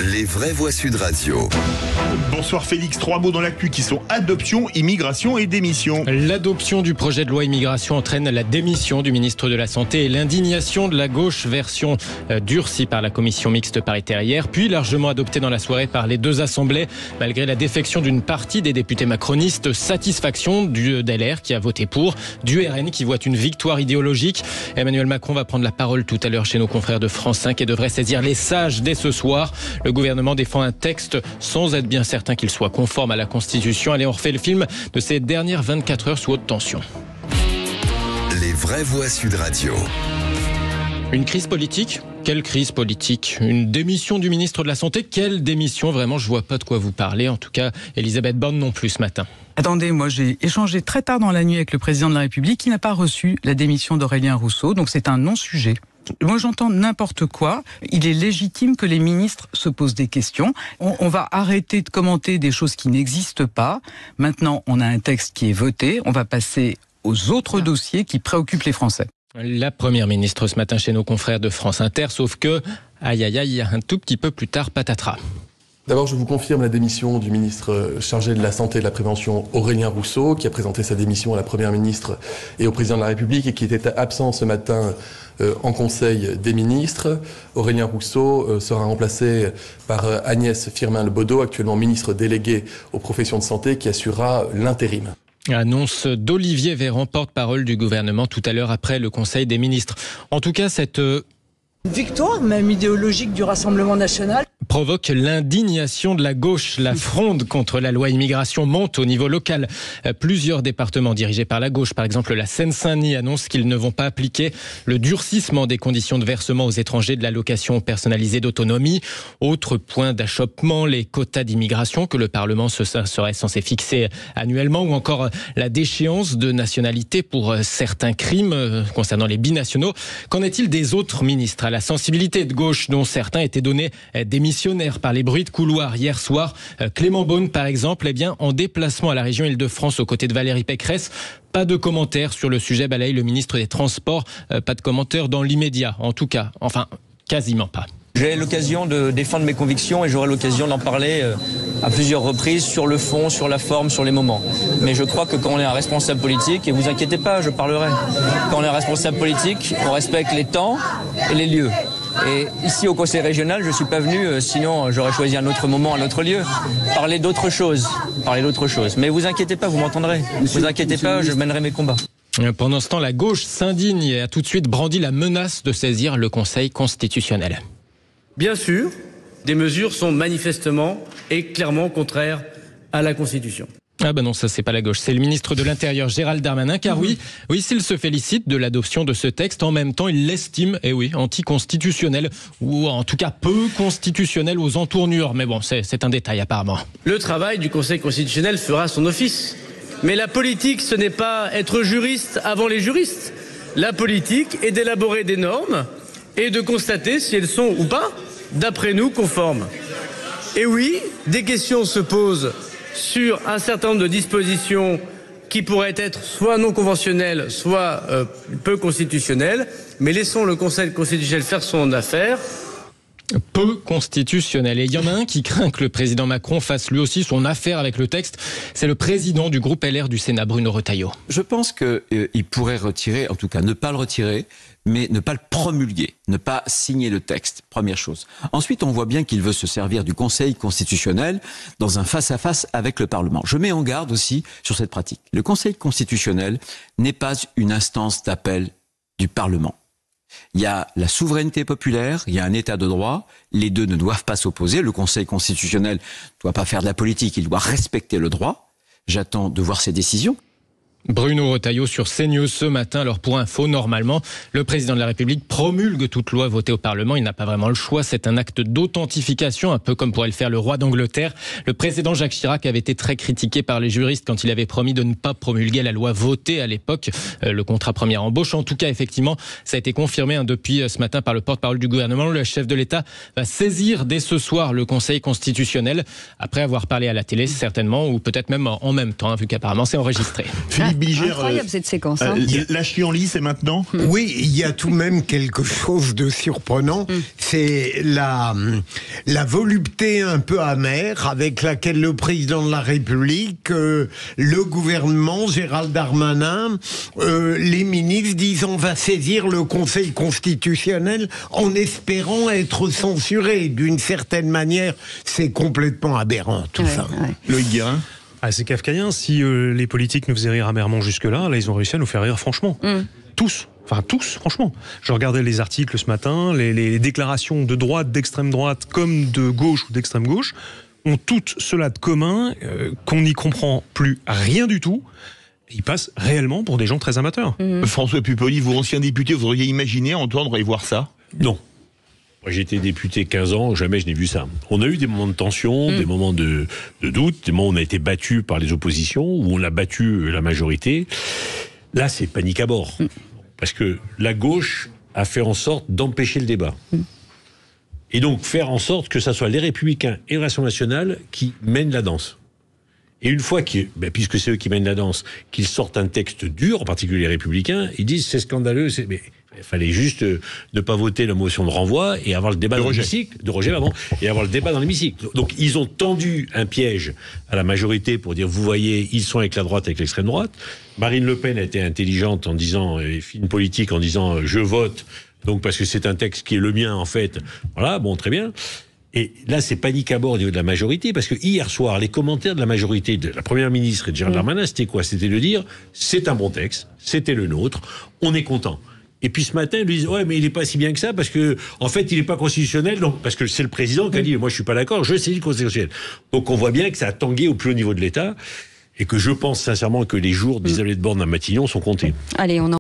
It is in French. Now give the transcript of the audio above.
Les vraies voix Sud Radio. Bonsoir Félix, 3 mots dans l'actu qui sont adoption, immigration et démission. L'adoption du projet de loi immigration entraîne la démission du ministre de la Santé et l'indignation de la gauche, version durcie par la commission mixte paritaire hier, puis largement adoptée dans la soirée par les deux assemblées. Malgré la défection d'une partie des députés macronistes, satisfaction du LR qui a voté pour, du RN qui voit une victoire idéologique. Emmanuel Macron va prendre la parole tout à l'heure chez nos confrères de France 5 et devrait saisir les sages dès ce soir. Le gouvernement défend un texte sans être bien certain qu'il soit conforme à la Constitution. Allez, on refait le film de ces dernières 24 heures sous haute tension. Les vraies voix Sud Radio. Une crise politique ? Quelle crise politique ? Une démission du ministre de la Santé ? Quelle démission ? Vraiment, je vois pas de quoi vous parlez. En tout cas, Elisabeth Borne non plus ce matin. Attendez, moi j'ai échangé très tard dans la nuit avec le président de la République qui n'a pas reçu la démission d'Aurélien Rousseau, donc c'est un non-sujet. Moi j'entends n'importe quoi, il est légitime que les ministres se posent des questions. On va arrêter de commenter des choses qui n'existent pas. Maintenant on a un texte qui est voté, on va passer aux autres dossiers qui préoccupent les Français. La première ministre ce matin chez nos confrères de France Inter, sauf que, aïe aïe aïe, un tout petit peu plus tard, patatras. D'abord, je vous confirme la démission du ministre chargé de la Santé et de la Prévention, Aurélien Rousseau, qui a présenté sa démission à la Première ministre et au Président de la République et qui était absent ce matin en Conseil des ministres. Aurélien Rousseau sera remplacé par Agnès Firmin Lebaudot, actuellement ministre déléguée aux professions de santé, qui assurera l'intérim. Annonce d'Olivier Véran, porte-parole du gouvernement, tout à l'heure après le Conseil des ministres. En tout cas, cette victoire, même idéologique, du Rassemblement national provoque l'indignation de la gauche. La fronde contre la loi immigration monte au niveau local. Plusieurs départements dirigés par la gauche, par exemple la Seine-Saint-Denis, annoncent qu'ils ne vont pas appliquer le durcissement des conditions de versement aux étrangers de l'allocation personnalisée d'autonomie. Autre point d'achoppement, les quotas d'immigration que le Parlement serait censé fixer annuellement, ou encore la déchéance de nationalité pour certains crimes concernant les binationaux. Qu'en est-il des autres ministres à la sensibilité de gauche, dont certains étaient donnés démissionnaires par les bruits de couloir hier soir? Clément Beaune, par exemple, en déplacement à la région Île-de-France aux côtés de Valérie Pécresse. Pas de commentaires sur le sujet, balaye le ministre des Transports. Pas de commentaires dans l'immédiat, en tout cas. Enfin, quasiment pas. J'ai l'occasion de défendre mes convictions et j'aurai l'occasion d'en parler à plusieurs reprises sur le fond, sur la forme, sur les moments. Mais je crois que quand on est un responsable politique, et vous inquiétez pas, je parlerai, quand on est un responsable politique, on respecte les temps et les lieux. Et ici au Conseil régional, je ne suis pas venu, sinon j'aurais choisi un autre moment, un autre lieu, parler d'autre chose. Mais vous inquiétez pas, vous m'entendrez. Vous inquiétez pas, je mènerai mes combats. Pendant ce temps, la gauche s'indigne et a tout de suite brandi la menace de saisir le Conseil constitutionnel. Bien sûr, des mesures sont manifestement et clairement contraires à la Constitution. Ah ben non, ça c'est pas la gauche, c'est le ministre de l'Intérieur Gérald Darmanin, car oui, s'il se félicite de l'adoption de ce texte, en même temps il l'estime, anticonstitutionnel, ou en tout cas peu constitutionnel aux entournures, mais bon, c'est un détail apparemment. Le travail du Conseil constitutionnel fera son office, mais la politique ce n'est pas être juriste avant les juristes, la politique est d'élaborer des normes et de constater si elles sont ou pas, d'après nous, conformes. Et oui, des questions se posent sur un certain nombre de dispositions qui pourraient être soit non conventionnelles, soit peu constitutionnelles, mais laissons le Conseil constitutionnel faire son affaire. Peu constitutionnel. Et il y en a un qui craint que le président Macron fasse lui aussi son affaire avec le texte. C'est le président du groupe LR du Sénat, Bruno Retailleau. Je pense qu'il pourrait retirer, en tout cas ne pas le retirer, mais ne pas le promulguer, ne pas signer le texte, première chose. Ensuite, on voit bien qu'il veut se servir du Conseil constitutionnel dans un face-à-face avec le Parlement. Je mets en garde aussi sur cette pratique. Le Conseil constitutionnel n'est pas une instance d'appel du Parlement. Il y a la souveraineté populaire, il y a un état de droit, les deux ne doivent pas s'opposer. Le Conseil constitutionnel ne doit pas faire de la politique, il doit respecter le droit. J'attends de voir ses décisions. Bruno Retailleau sur CNews ce matin. Alors pour info, normalement, le président de la République promulgue toute loi votée au Parlement. Il n'a pas vraiment le choix. C'est un acte d'authentification, un peu comme pourrait le faire le roi d'Angleterre. Le précédent Jacques Chirac avait été très critiqué par les juristes quand il avait promis de ne pas promulguer la loi votée à l'époque, le contrat première embauche. En tout cas, effectivement, ça a été confirmé depuis ce matin par le porte-parole du gouvernement. Le chef de l'État va saisir dès ce soir le Conseil constitutionnel, après avoir parlé à la télé certainement, ou peut-être même en même temps, vu qu'apparemment c'est enregistré. Philippe Bilger, Incroyable cette séquence. Hein. la chienlit, c'est maintenant? Oui, il y a tout de même quelque chose de surprenant. C'est la volupté un peu amère avec laquelle le président de la République, le gouvernement, Gérald Darmanin, les ministres disent on va saisir le Conseil constitutionnel en espérant être censuré. D'une certaine manière, c'est complètement aberrant tout ça. Ouais. Loïc Guérin. C'est kafkaïen. Si les politiques nous faisaient rire amèrement jusque-là, là, ils ont réussi à nous faire rire franchement. Tous. Enfin, tous, franchement. Je regardais les articles ce matin, les déclarations de droite, d'extrême droite, comme de gauche ou d'extrême gauche, ont toutes cela de commun qu'on n'y comprend plus rien du tout. Ils passent réellement pour des gens très amateurs. François Pupponi, vous, ancien député, vous auriez imaginé entendre et voir ça? Non. Moi, j'ai été député 15 ans, jamais je n'ai vu ça. On a eu des moments de tension, des moments de doute, des moments où on a été battu par les oppositions, où on a battu la majorité. Là, c'est panique à bord. Parce que la gauche a fait en sorte d'empêcher le débat. Et donc, faire en sorte que ce soit les Républicains et le Rassemblement national qui mènent la danse. Et une fois puisque c'est eux qui mènent la danse, qu'ils sortent un texte dur, en particulier les Républicains, ils disent c'est scandaleux, mais il fallait juste ne pas voter la motion de renvoi et avoir le débat dans l'hémicycle, et avoir le débat dans l'hémicycle. Donc ils ont tendu un piège à la majorité pour dire vous voyez, ils sont avec la droite, avec l'extrême droite. Marine Le Pen a été intelligente en disant, fine politique, en disant je vote, donc parce que c'est un texte qui est le mien en fait. Voilà, bon, très bien. Et là, c'est panique à bord au niveau de la majorité, parce que hier soir, les commentaires de la majorité, de la Première ministre et de Gérald Darmanin, c'était quoi? C'était de dire, c'est un bon texte, c'était le nôtre, on est content. Et puis ce matin, ils lui disent, ouais, mais il n'est pas si bien que ça, parce que, en fait, il n'est pas constitutionnel, donc, parce que c'est le président qui a dit, moi je suis pas d'accord, je saisis le constitutionnel. Donc on voit bien que ça a tangué au plus haut niveau de l'État, et que je pense sincèrement que les jours d'Elisabeth Borne à Matignon sont comptés. Allez, on